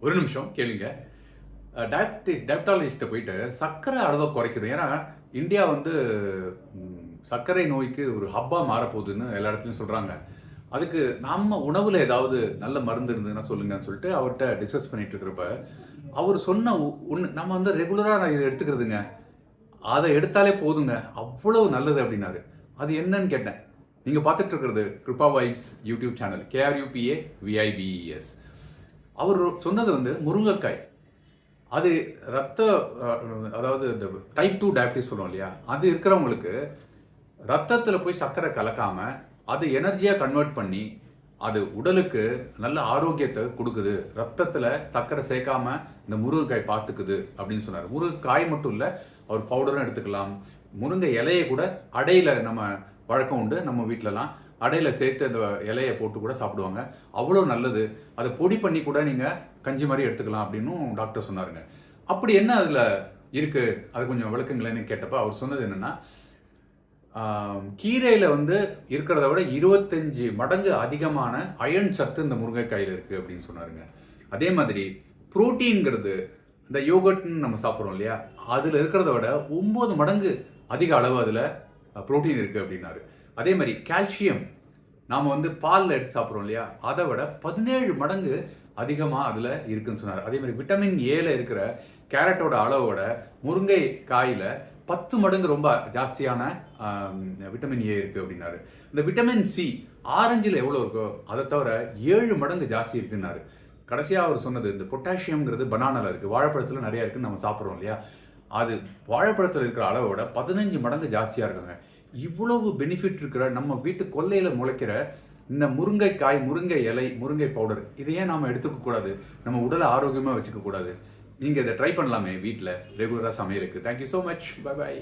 ஒரு நிமிஷம் கேளுங்க. டயபெட்டாலஜிஸ்ட்ட போயிட்டு சர்க்கரை அளவை குறைக்கணும். ஏன்னா, இந்தியா வந்து சர்க்கரை நோய்க்கு ஒரு ஹப்பா மாறப்போகுதுன்னு எல்லா இடத்துலயும் சொல்றாங்க. அதுக்கு நம்ம உணவுல ஏதாவது நல்ல மருந்து இருந்ததுன்னா சொல்லுங்கன்னு சொல்லிட்டு அவர்ட்ட டிஸ்கஸ் பண்ணிட்டு இருக்கிறப்ப, அவரு சொன்ன ஒண்ணு நம்ம வந்து ரெகுலரா நான் இத எடுத்துக்கிறதுங்க. அத எடுத்தாலே போதுங்க. அவ்வளவு நல்லது அப்டின்னாரு. அது என்னன்னு கேட்டேன். நீங்க பார்த்துட்டு இருக்கிறது Krupa vibes YouTube channel. KRUPAVIBES. அவரு சொன்னது வந்து முருங்கைக்காய். அது ரத்த அதாவது இந்த டைப் 2 டயபிட்டிஸ் சொல்லுவோம் இல்லையா? அது இருக்கிறவங்களுக்கு ரத்தத்தில போய் சர்க்கரை கலக்காம, அது எனர்ஜியா கன்வெர்ட் பண்ணி, அது உடலுக்கு நல்ல ஆரோக்கியத்த குடுக்குது. ரத்தத்தில சர்க்கரை சேர்க்காம இந்த முருங்கைக்காய் பார்த்துக்குது அப்படின்னு சொன்னாரு. முருங்கைக்காய் மட்டும் இல்ல, அவர் பவுடரும் எடுத்துக்கலாம். முருங்கை இலைய கூட அடையில நம்ம வழக்கம் உண்டு நம்ம வீட்லலாம். அடையில சேர்த்து அந்த இலைய போட்டு கூட சாப்பிடுவாங்க. அவ்வளோ நல்லது. அத பொடி பண்ணி கூட நீங்க கஞ்சி மாரி எடுத்துக்கலாம் அப்படின்னும் டாக்டர் சொன்னாருங்க. அப்படி என்ன அதுல இருக்கு? அத கொஞ்சம் விளக்குங்களேன்னு கேட்டப்ப அவர் சொன்னது என்னன்னா, கீரையில வந்து இருக்கிறத விட 25 மடங்கு அதிகமான அயர்ன் சத்து இந்த முருங்கைக்காயில இருக்கு அப்படின்னு சொன்னாருங்க. அதே மாதிரி புரோட்டீன்ங்கிறது இந்த யோகர்ட்ன்னு நம்ம சாப்பிடுறோம் இல்லையா? அதுல இருக்கிறத விட 9 மடங்கு அதிக அளவு அதுல புரோட்டீன் இருக்கு அப்படின்னாரு. அதே மாதிரி கால்சியம் நாம வந்து பால்ல எடுத்து சாப்பிடுறோம் இல்லையா? அத விட 17 மடங்கு அதிகமா அதுல இருக்குன்னு சொன்னாரு. அதே மாதிரி விட்டமின் ஏல இருக்கிற கேரட்டோட அளவோட முருங்கை காயில 10 மடங்கு ரொம்ப ஜாஸ்தியான விட்டமின் ஏ இருக்கு அப்படின்னாரு. இந்த விட்டமின் சி ஆரஞ்சுல எவ்வளோ இருக்கோ அத தவிர 7 மடங்கு ஜாஸ்தி இருக்குன்னாரு. கடைசியா அவர் சொன்னது இந்த பொட்டாசியம்ங்கிறது பனானால இருக்கு. வாழைப்பழத்துல நிறைய இருக்குன்னு நம்ம சாப்பிடுறோம் இல்லையா? அது வாழைப்பழத்துல இருக்கிற அளவோட 15 மடங்கு ஜாஸ்தியா இருக்குங்க. இவ்வளவு பெனிஃபிட் இருக்கிற நம்ம வீட்டு கொல்லையில முளைக்கிற இந்த முருங்கைக்காய், முருங்கை இலை, முருங்கை பவுடர் இத ஏன் நாம எடுத்துக்க கூடாது? நம்ம உடல ஆரோக்கியமா வச்சுக்க கூடாது? நீங்க இத ட்ரை பண்ணலாமே வீட்ல ரெகுலரா சமையலுக்கு. Thank you so much. Bye by.